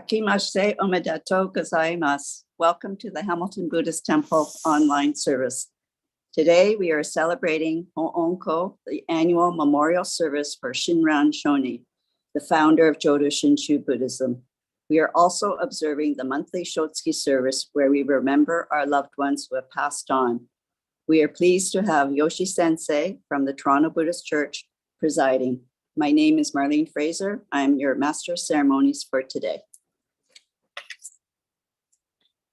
Akimashite omedetou gozaimasu. Welcome to the Hamilton Buddhist Temple online service. Today we are celebrating Ho-onko, the annual memorial service for Shinran Shoni, the founder of Jodo Shinshu Buddhism. We are also observing the monthly Shotsuki service where we remember our loved ones who have passed on. We are pleased to have Yoshi Sensei from the Toronto Buddhist Church presiding. My name is Marlene Fraser. I am your Master of Ceremonies for today.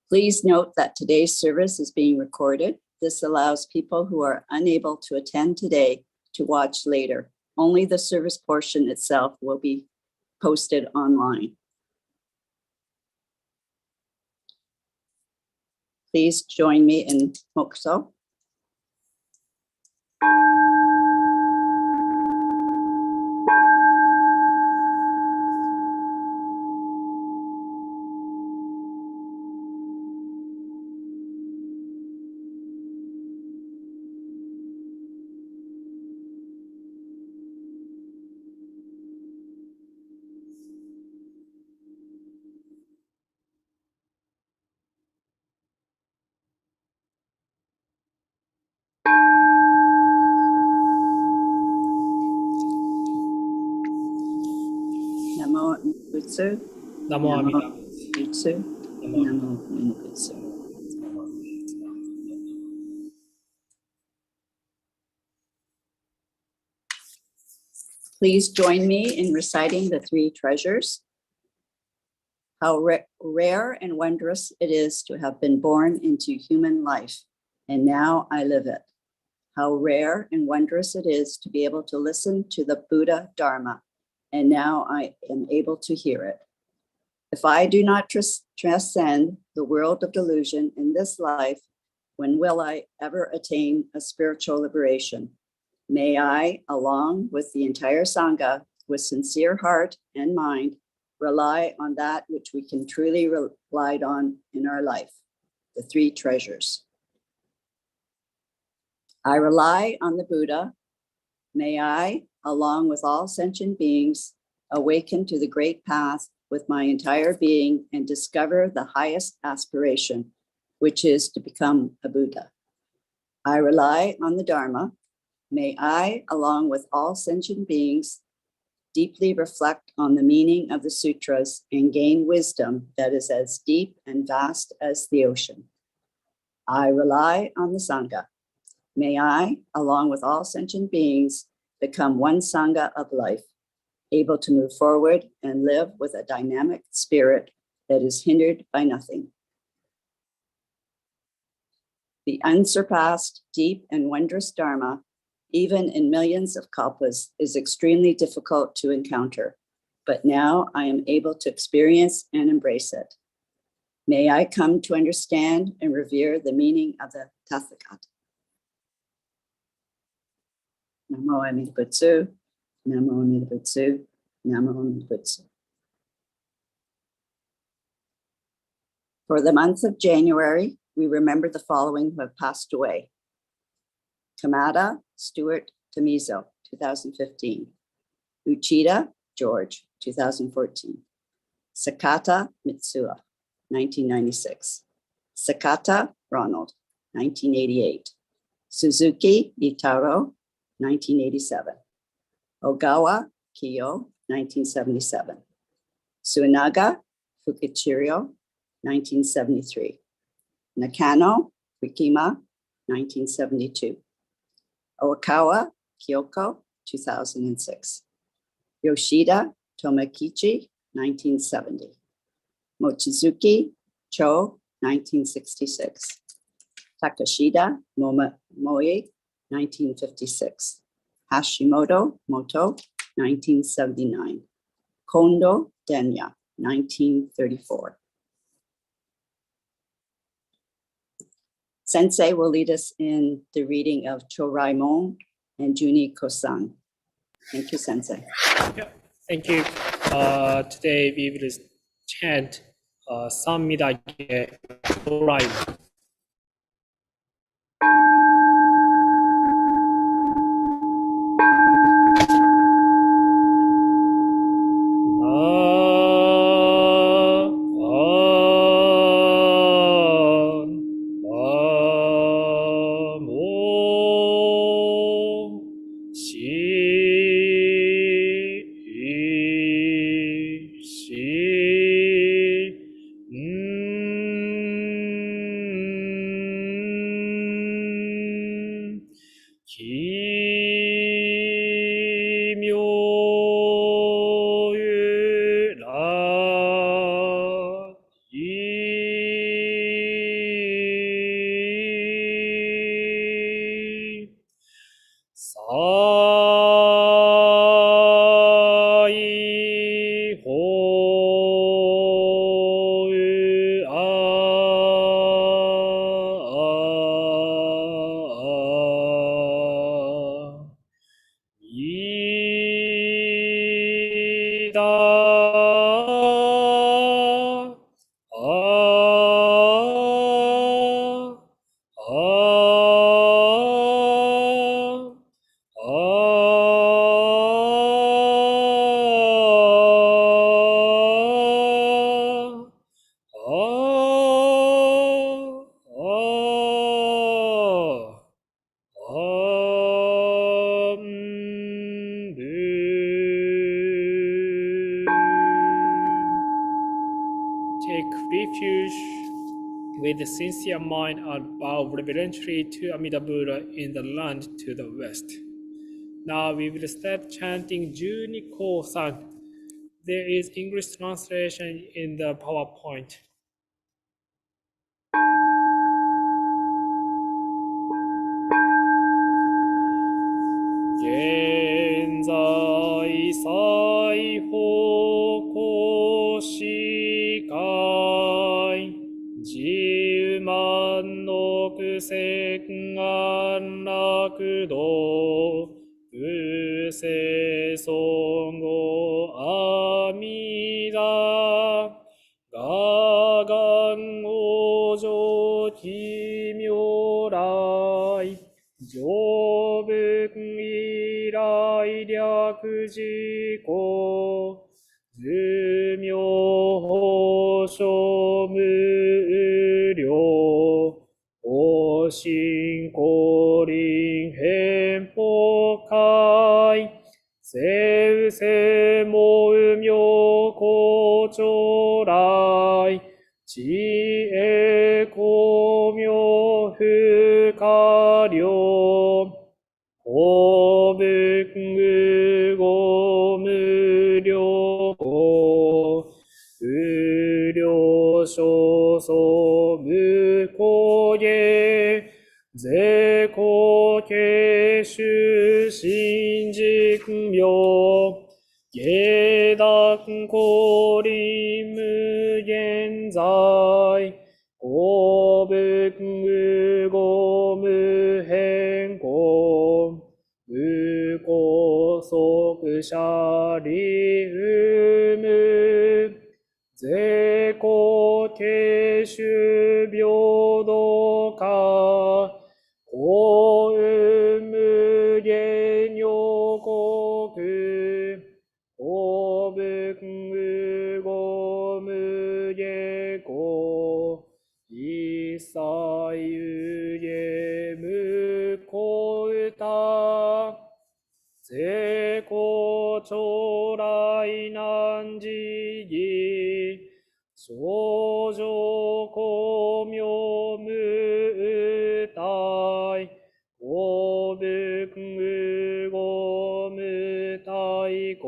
Please note that today's service is being recorded. This allows people who are unable to attend today to watch later. Only the service portion itself will be posted online. Please join me in Mokuso. Namo Butsu. Namo Amida. Butsu. Namo Butsu. Please join me in reciting the three treasures. How rare and wondrous it is to have been born into human life, and now I live it. How rare and wondrous it is to be able to listen to the Buddha Dharma, and now I am able to hear it. If I do not transcend the world of delusion in this life, when will I ever attain a spiritual liberation? May I, along with the entire Sangha, with sincere heart and mind, rely on that which we can truly rely on in our life, the three treasures. I rely on the Buddha. May I, along with all sentient beings, awaken to the great path with my entire being and discover the highest aspiration, which is to become a Buddha. I rely on the Dharma. May I, along with all sentient beings, deeply reflect on the meaning of the sutras and gain wisdom that is as deep and vast as the ocean. I rely on the Sangha. May I, along with all sentient beings, become one Sangha of life, able to move forward and live with a dynamic spirit that is hindered by nothing. The unsurpassed, deep, and wondrous Dharma, even in millions of kalpas, is extremely difficult to encounter, but now I am able to experience and embrace it. May I come to understand and revere the meaning of the Tathagata. Namo Amida Butsu, Namo Amida Butsu, Namo Amida Butsu. For the month of January, we remember the following who have passed away. Kamada Stuart Tamizo, 2015. Uchida George, 2014. Sakata Mitsuo, 1996. Sakata Ronald, 1988. Suzuki Itaro, 1987. Ogawa Kiyo, 1977. Suinaga Fukichirio, 1973. Nakano Rikima, 1972. Oikawa Kyoko, 2006. Yoshida Tomokichi, 1970. Mochizuki Cho, 1966. Takashida Moi, 1956. Hashimoto Moto, 1979. Kondo Denya, 1934. Sensei will lead us in the reading of Choraimon and Juni Kosan. Thank you, Sensei. Yeah, thank you. Today we will chant Sammidage Choraimon. Take refuge with a sincere mind and bow reverently to Amida Buddha in the land to the west. Now we will start chanting Juniko San. There is English translation in the PowerPoint. 現在西方向視界十万の苦節安楽道不世尊語阿弥陀我願往生奇妙来成仏以来略自公寿命保証無量法身降臨変法界生世無明好長来知恵光明不可量法仏語無量語無量少数無公言是故慶主心実妙下段降臨無限在法仏語無変更無拘束者理有無是故慶主平等か幸運無限予国法仏語無下語一切有限無故歌是故将来難事義少女光明無体法仏語無体語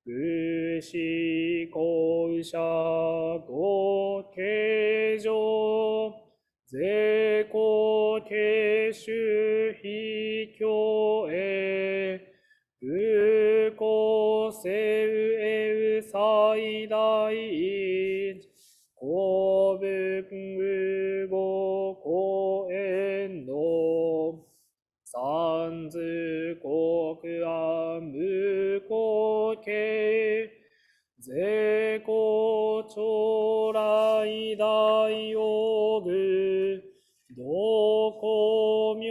不死後者語形状是故慶主非教へ不公正へ最大一法仏語公園の三図国安無公形是故将来大用具どこ名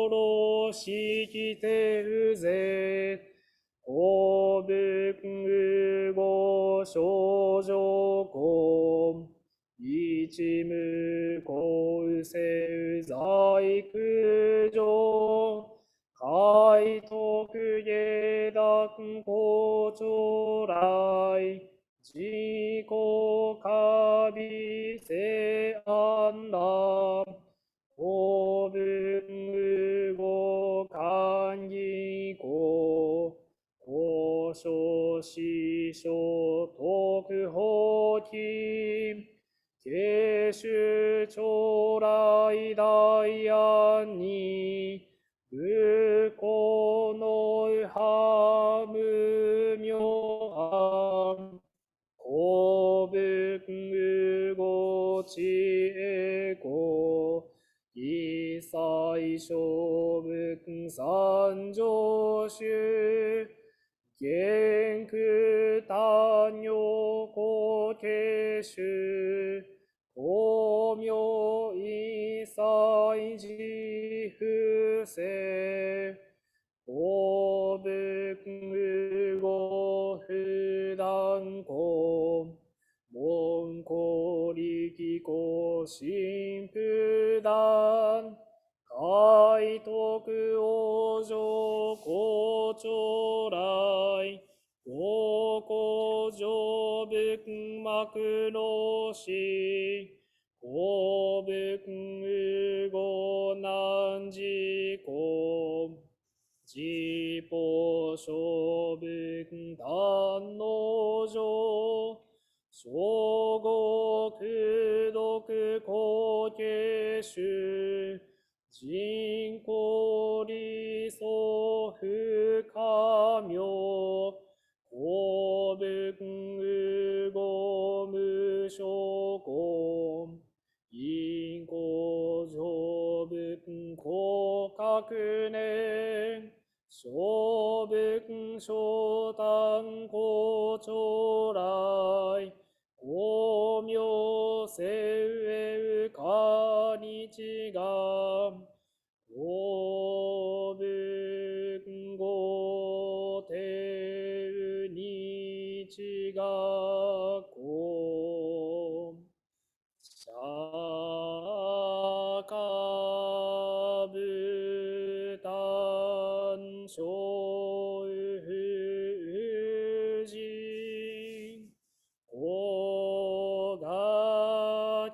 路式て不絶法仏語少女公一無公正在空上海徳下段公将来自己過微性安楽法仏語寛義語交渉師匠特法金慶主将来大安に不幸のは無明安法仏語知恵語一切小仏三上主元空単陽後継種光明一切自不正公文語不断公文公力公神不断海徳往生公長来五公上仏幕の死公仏語難事公自法小仏断の上小語空読後継種人公理想不可名公文語無所公因公上仏公確年小仏小単公長来光明聖へか日が公文語て日が公釈迦仏壇小婦人公が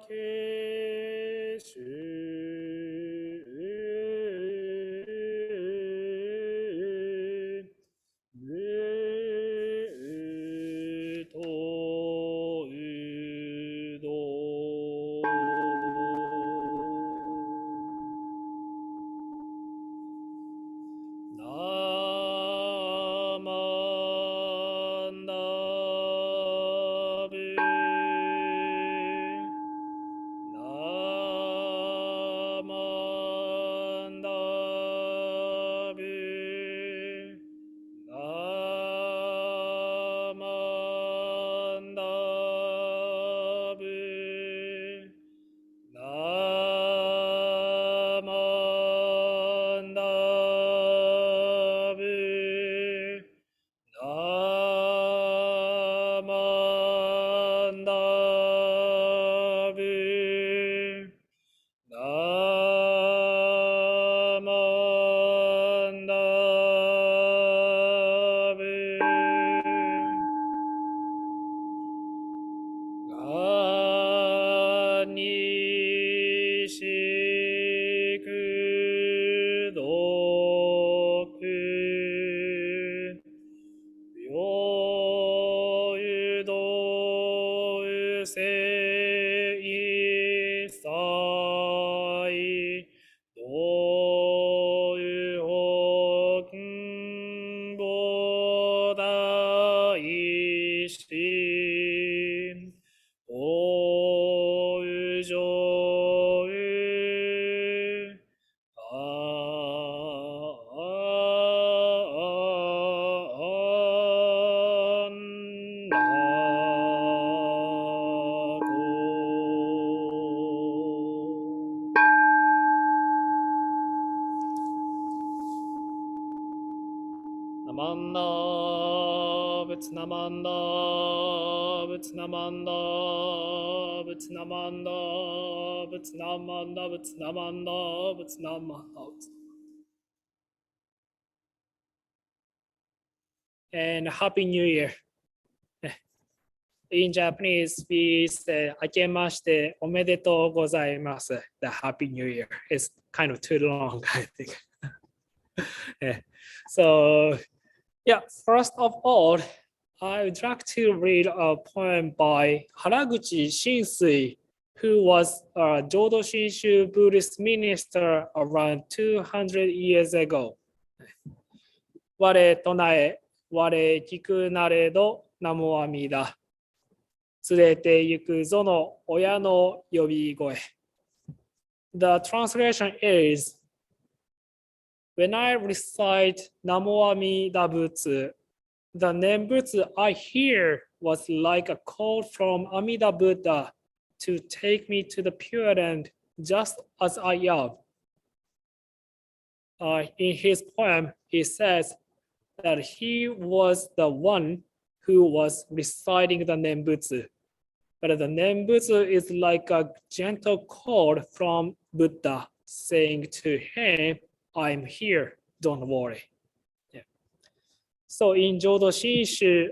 継種無とうどなまんだぶなまんだぶなまんだぶなまんだぶなまんだぶなまんだぶがにしくどく病ゆどうせいさいどうほんぼだいしおうじょうあんなこナマンダ仏ナマンダ仏ナマンダ仏ナマンダ仏ナマンダ仏ナマンダ仏ナマンダ and Happy New Year. In Japanese, we say 明けましておめでとうございます. The Happy New Year. It's kind of too long, I think. So, yeah, first of all, I would like to read a poem by Haraguchi Shinsui, who was a Jodo Shinshu Buddhist minister around 200 years ago. 我唱え、我聞くなれど、ナモアミダ。連れて行くぞの親の呼び声。The translation is, when I recite Namo Amida Butsu, the Nembutsu I hear was like a call from Amida Buddha to take me to the pure end just as I am. In his poem, he says that he was the one who was reciting the Nembutsu. But the Nembutsu is like a gentle call from Buddha saying to him, I'm here, don't worry. Yeah. So in Jodo Shinshu,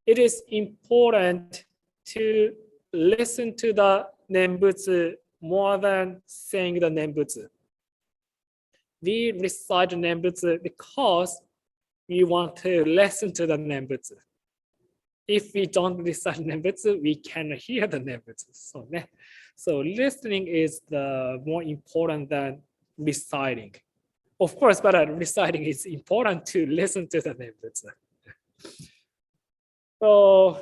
it is important to listen to the Nembutsu more than saying the Nembutsu. We recite the Nembutsu because we want to listen to the Nembutsu. If we don't recite Nembutsu, we cannot hear the Nembutsu. So listening is the more important than reciting. Of course, but reciting is important to listen to the Nembutsu. So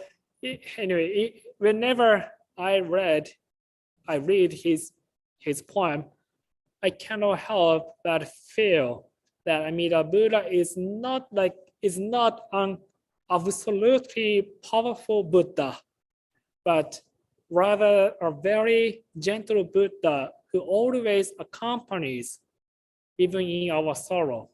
anyway, whenever I read his poem, I cannot help but feel that Amida Buddha is not an absolutely powerful Buddha, but rather a very gentle Buddha who always accompanies even in our sorrow.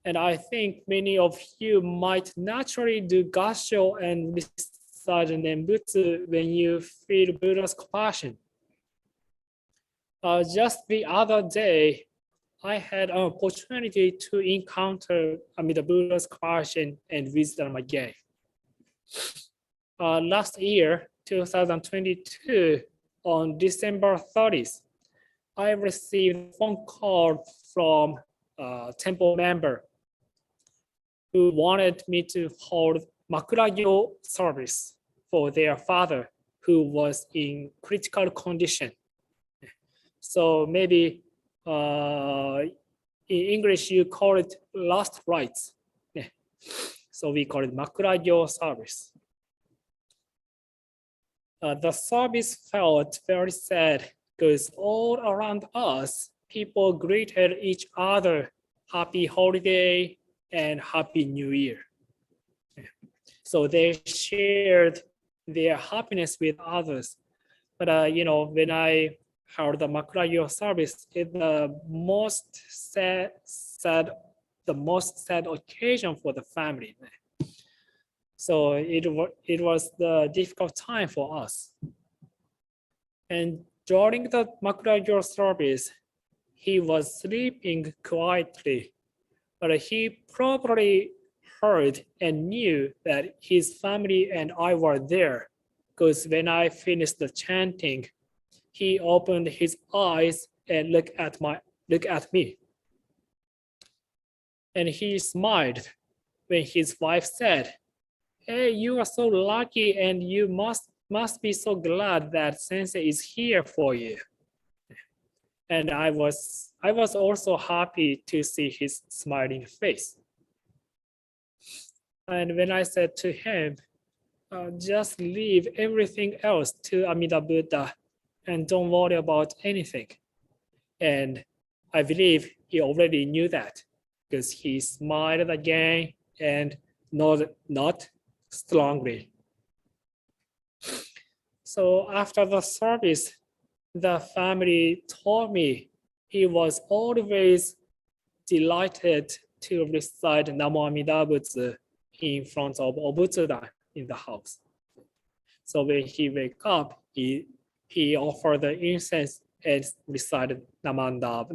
And I think many of you might naturally do gassho and recite Nembutsu when you feel Buddha's compassion. Just the other day, I had an opportunity to encounter Amida Buddha's compassion and wisdom again. Last year, 2022, on December 30th, I received a phone call from a temple member who wanted me to hold makuragyo service for their father who was in critical condition. So maybe in English, you call it last rites. So we call it makuragyo service. The service felt very sad because all around us, people greeted each other, happy holiday and happy new year. So they shared their happiness with others. But when I heard the makuragyo service, it's the most sad occasion for the family. So it was the difficult time for us. And during the makuragyo service, he was sleeping quietly, but he probably heard and knew that his family and I were there, because when I finished the chanting, he opened his eyes and looked at me. And he smiled when his wife said, "Hey, you are so lucky and you must be so glad that Sensei is here for you." And I was also happy to see his smiling face. And when I said to him, just leave everything else to Amida Buddha and don't worry about anything. And I believe he already knew that because he smiled again and not strongly. So after the service, the family told me he was always delighted to recite Namo Amida Butsu in front of Obutsudan in the house. So when he wake up, he offered the incense and recited Namandab.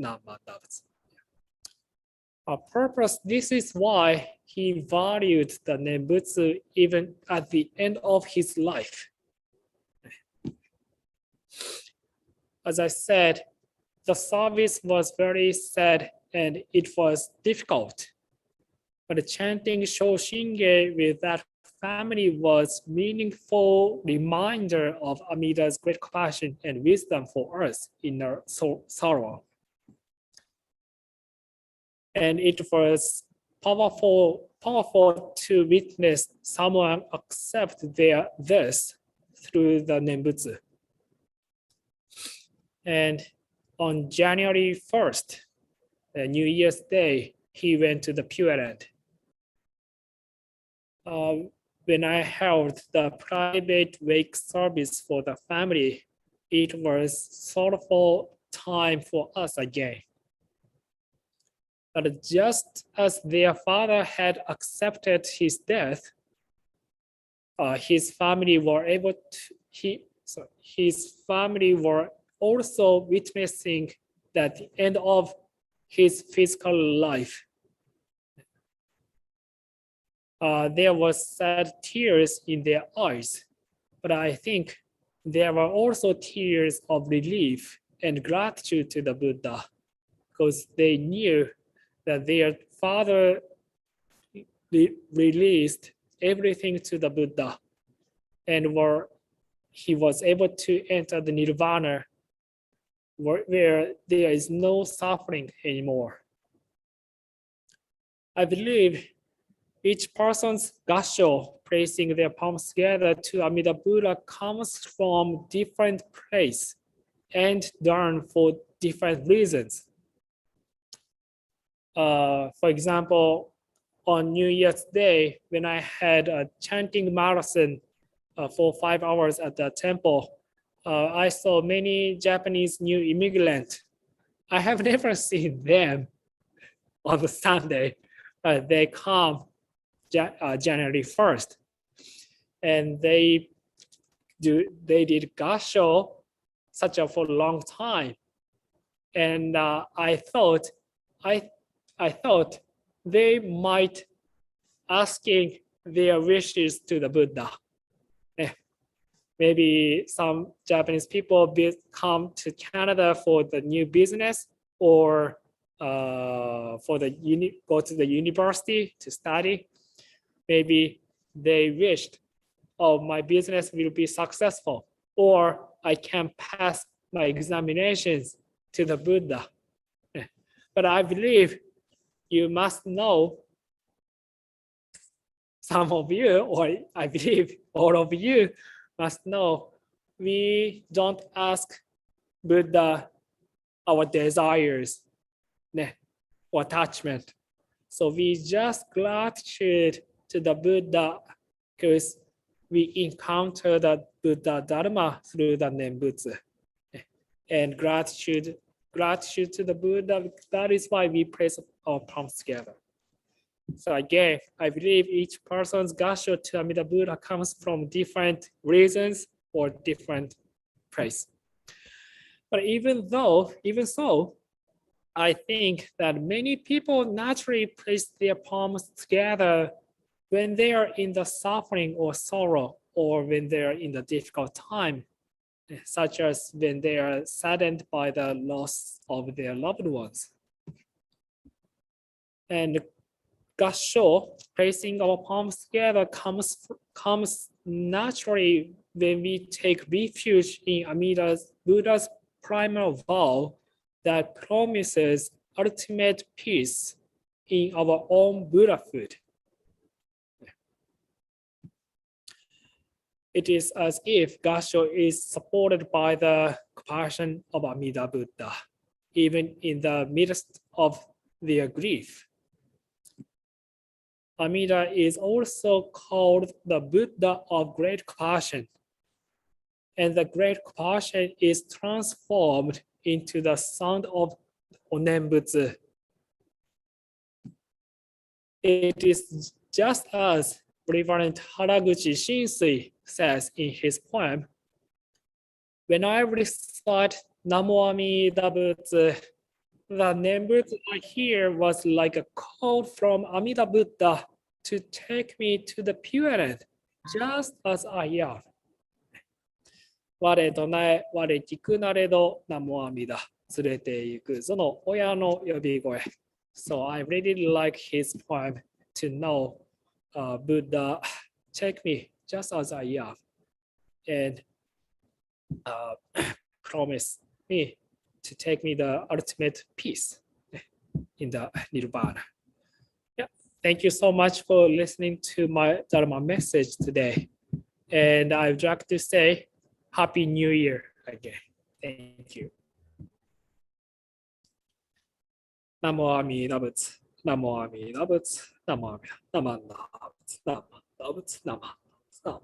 Purpose, this is why he valued the Nembutsu even at the end of his life. As I said, the service was very sad and it was difficult. But chanting Shoshinge with that family was meaningful reminder of Amida's great compassion and wisdom for us in our sorrow. And it was powerful to witness someone accept their this through the Nembutsu. And on January 1st, New Year's Day, he went to the Pure Land. When I held the private wake service for the family, it was sorrowful time for us again. But just as their father had accepted his death, his family were also witnessing that the end of his physical life. There was sad tears in their eyes, but I think there were also tears of relief and gratitude to the Buddha, because they knew that their father released everything to the Buddha, and he was able to enter the nirvana where there is no suffering anymore. I believe each person's gasho, placing their palms together to Amida Buddha, comes from different place and done for different reasons. For example, on New Year's Day, when I had a chanting marathon for 5 hours at the temple, I saw many Japanese new immigrants. I have never seen them on the Sunday. They come January 1st, and they did gasho such a for a long time, and I thought they might asking their wishes to the Buddha. Maybe some Japanese people come to Canada for the new business, or go to the university to study. Maybe they wished, oh, my business will be successful, or I can pass my examinations to the Buddha. But I believe you must know, some of you, or I believe all of you must know, we don't ask Buddha our desires or attachment. So we just gratitude to the Buddha because we encounter the Buddha Dharma through the Nembutsu. And gratitude to the Buddha, that is why we place our palms together. So again, I believe each person's gasho to Amida Buddha comes from different reasons or different place. But even so, I think that many people naturally place their palms together when they are in the suffering or sorrow, or when they are in the difficult time, such as when they are saddened by the loss of their loved ones. And gasho, placing our palms together, comes naturally when we take refuge in Amida Buddha's primal vow that promises ultimate peace in our own Buddhahood. It is as if gasho is supported by the compassion of Amida Buddha, even in the midst of their grief. Amida is also called the Buddha of great compassion, and the great compassion is transformed into the sound of Onenbutsu. It is just as Reverend Haraguchi Shinsui says in his poem, when I recite Namo Amida Butsu, the Nembutsu I hear was like a call from Amida Buddha to take me to the Pure Land, just as I am. 我唱え、我聞くなれど、南無阿弥陀、連れて行くその親の呼び声。So I really like his poem to know Buddha, take me just as I am, and promise me to take me the ultimate peace in the Nirvana. Yeah, thank you so much for listening to my Dharma message today. And I'd like to say Happy New Year again. Thank you. Namo Amida Butsu. Namo Amida Butsu, Namo Amida, Namo Butsu, Namo Butsu, Namo Butsu.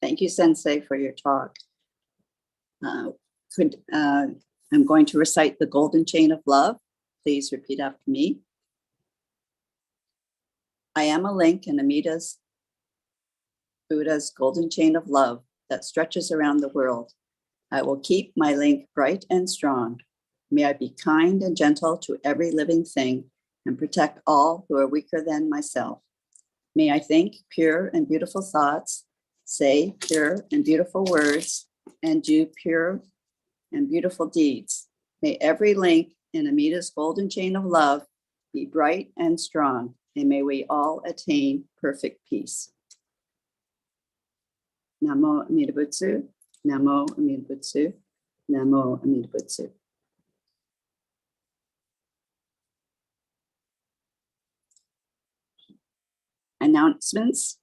Thank you, Sensei, for your talk. I'm going to recite the golden chain of love. Please repeat after me. I am a link in Amita's Buddha's golden chain of love that stretches around the world. I will keep my link bright and strong. May I be kind and gentle to every living thing and protect all who are weaker than myself. May I think pure and beautiful thoughts, say pure and beautiful words, and do pure and beautiful deeds. May every link in Amita's golden chain of love be bright and strong, and may we all attain perfect peace. Namo Amida Butsu, Namo Amida Butsu, Namo Amida Butsu. Announcements.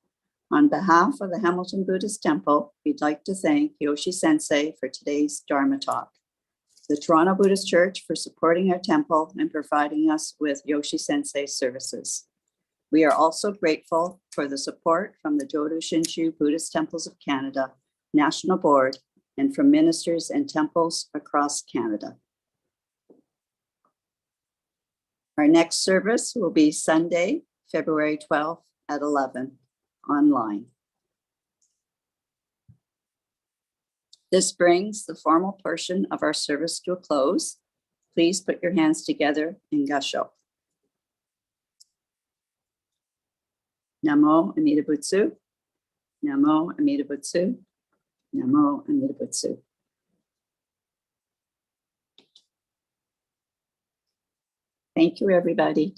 On behalf of the Hamilton Buddhist Temple, we'd like to thank Yoshi Sensei for today's Dharma talk, the Toronto Buddhist Church for supporting our temple and providing us with Yoshi Sensei services. We are also grateful for the support from the Jodo Shinshu Buddhist Temples of Canada National Board and from ministers and temples across Canada. Our next service will be Sunday, February 12th at 11 online. This brings the formal portion of our service to a close. Please put your hands together in Gasho. Namo Amida Butsu, Namo Amida Butsu, Namo Amida Butsu. Thank you, everybody.